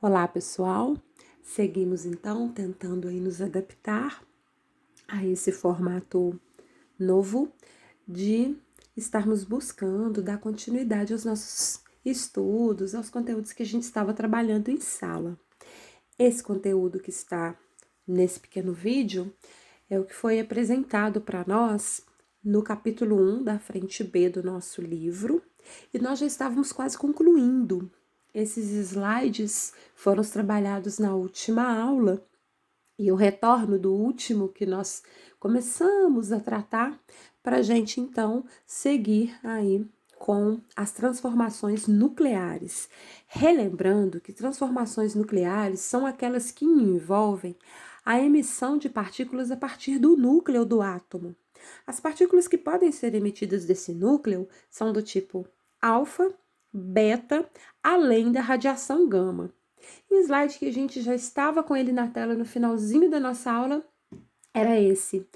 Olá, pessoal. Seguimos então tentando aí nos adaptar a esse formato novo de estarmos buscando dar continuidade aos nossos estudos, aos conteúdos que a gente estava trabalhando em sala. Esse conteúdo que está nesse pequeno vídeo é o que foi apresentado para nós no capítulo 1 da frente B do nosso livro, e nós já estávamos quase concluindo. Esses slides foram trabalhados na última aula e eu retorno do último que nós começamos a tratar para a gente então seguir aí com as transformações nucleares. Relembrando que transformações nucleares são aquelas que envolvem a emissão de partículas a partir do núcleo do átomo. As partículas que podem ser emitidas desse núcleo são do tipo alfa, beta, além da radiação gama. E o slide que a gente já estava com ele na tela no finalzinho da nossa aula era esse,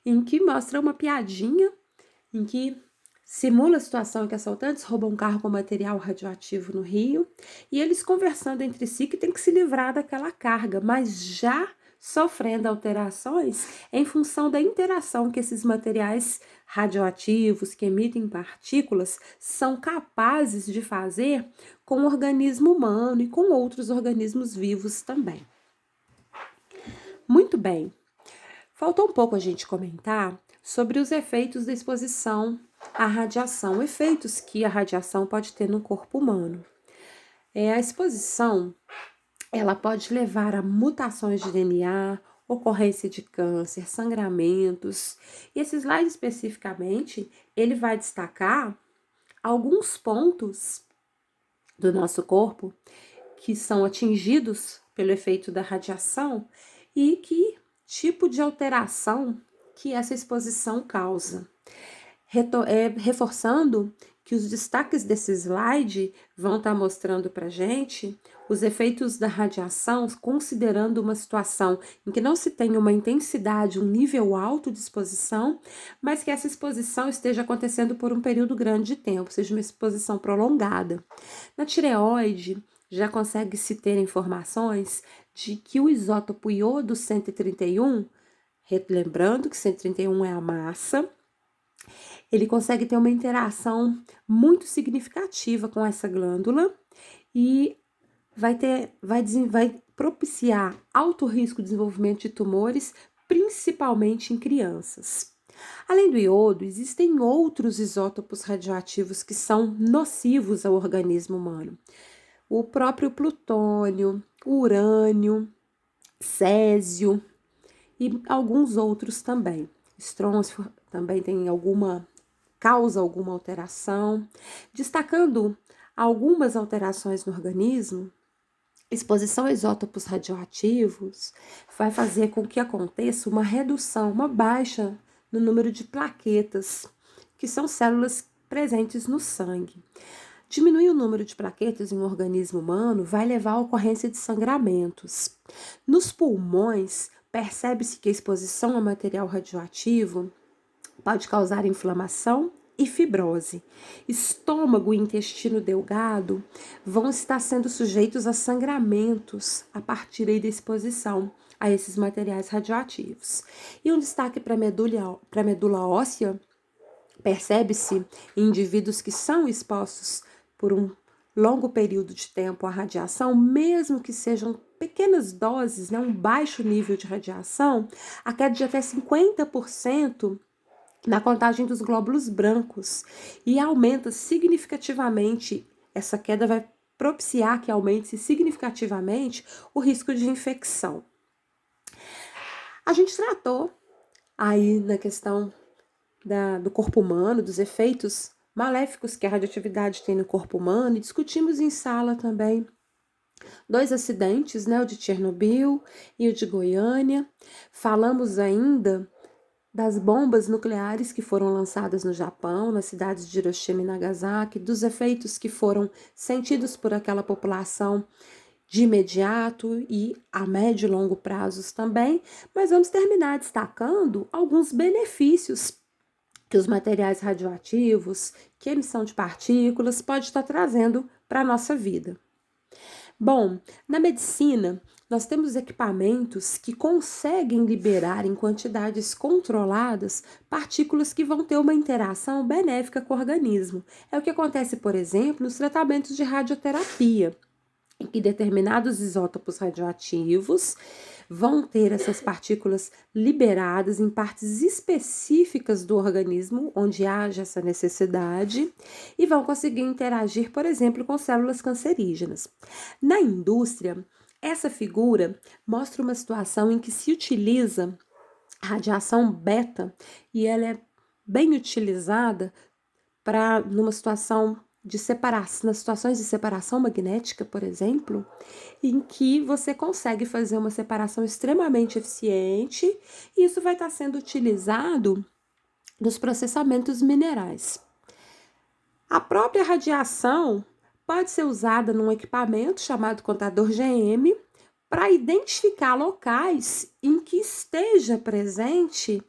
em que mostra uma piadinha, em que simula a situação em que assaltantes roubam um carro com material radioativo no Rio, e eles conversando entre si que tem que se livrar daquela carga, mas já sofrendo alterações em função da interação que esses materiais radioativos que emitem partículas são capazes de fazer com o organismo humano e com outros organismos vivos também. Muito bem. Faltou um pouco a gente comentar sobre os efeitos da exposição à radiação, efeitos que a radiação pode ter no corpo humano. A exposição, ela pode levar a mutações de DNA, ocorrência de câncer, sangramentos. E esse slide especificamente, ele vai destacar alguns pontos do nosso corpo que são atingidos pelo efeito da radiação e que tipo de alteração que essa exposição causa. Reforçando que os destaques desse slide vão estar mostrando para a gente os efeitos da radiação, considerando uma situação em que não se tem uma intensidade, um nível alto de exposição, mas que essa exposição esteja acontecendo por um período grande de tempo, seja uma exposição prolongada. Na tireoide, já consegue-se ter informações de que o isótopo iodo 131, lembrando que 131 é a massa, ele consegue ter uma interação muito significativa com essa glândula e vai propiciar alto risco de desenvolvimento de tumores, principalmente em crianças. Além do iodo, existem outros isótopos radioativos que são nocivos ao organismo humano. O próprio plutônio, o urânio, césio e alguns outros também. Estrôncio também causa alguma alteração. Destacando algumas alterações no organismo, exposição a isótopos radioativos vai fazer com que aconteça uma redução, uma baixa no número de plaquetas, que são células presentes no sangue. Diminuir o número de plaquetas em um organismo humano vai levar à ocorrência de sangramentos. Nos pulmões, percebe-se que a exposição a material radioativo pode causar inflamação e fibrose. Estômago e intestino delgado vão estar sendo sujeitos a sangramentos a partir da exposição a esses materiais radioativos. E um destaque para a medula óssea, percebe-se em indivíduos que são expostos por um longo período de tempo à radiação, mesmo que sejam pequenas doses, um baixo nível de radiação, a queda de até 50% na contagem dos glóbulos brancos, e aumenta significativamente, essa queda vai propiciar que aumente significativamente o risco de infecção. A gente tratou aí na questão do corpo humano, dos efeitos maléficos que a radioatividade tem no corpo humano, e discutimos em sala também 2 acidentes, o de Chernobyl e o de Goiânia. Falamos ainda das bombas nucleares que foram lançadas no Japão, nas cidades de Hiroshima e Nagasaki, dos efeitos que foram sentidos por aquela população de imediato e a médio e longo prazos também, mas vamos terminar destacando alguns benefícios que os materiais radioativos, que a emissão de partículas pode estar trazendo para a nossa vida. Bom, na medicina, nós temos equipamentos que conseguem liberar em quantidades controladas partículas que vão ter uma interação benéfica com o organismo. É o que acontece, por exemplo, nos tratamentos de radioterapia, em que determinados isótopos radioativos vão ter essas partículas liberadas em partes específicas do organismo, onde haja essa necessidade, e vão conseguir interagir, por exemplo, com células cancerígenas. Na indústria, essa figura mostra uma situação em que se utiliza a radiação beta e ela é bem utilizada para numa situação de separação, nas situações de separação magnética, por exemplo, em que você consegue fazer uma separação extremamente eficiente, e isso vai estar sendo utilizado nos processamentos minerais. A própria radiação pode ser usada num equipamento chamado contador GM para identificar locais em que esteja presente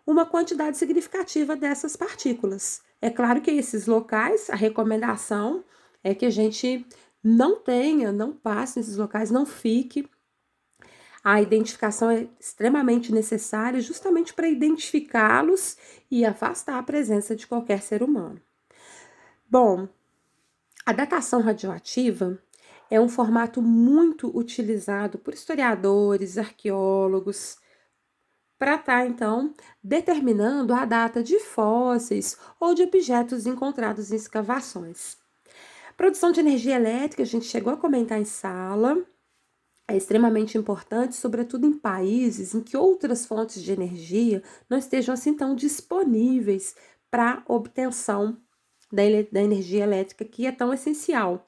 uma quantidade significativa dessas partículas. É claro que esses locais, a recomendação é que a gente não tenha, não passe nesses locais, não fique. A identificação é extremamente necessária justamente para identificá-los e afastar a presença de qualquer ser humano. Bom, a datação radioativa é um formato muito utilizado por historiadores, arqueólogos, para estar, então, determinando a data de fósseis ou de objetos encontrados em escavações. Produção de energia elétrica, a gente chegou a comentar em sala, é extremamente importante, sobretudo em países em que outras fontes de energia não estejam assim tão disponíveis para obtenção da energia elétrica, que é tão essencial.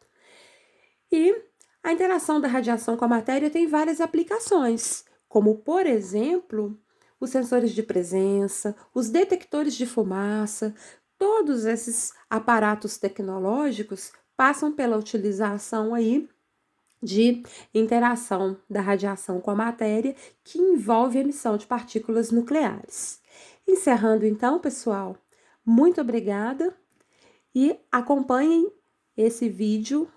E a interação da radiação com a matéria tem várias aplicações, como, por exemplo, os sensores de presença, os detectores de fumaça. Todos esses aparatos tecnológicos passam pela utilização aí de interação da radiação com a matéria, que envolve a emissão de partículas nucleares. Encerrando então, pessoal, muito obrigada e acompanhem esse vídeo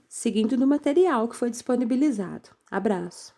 seguindo no material que foi disponibilizado. Abraço!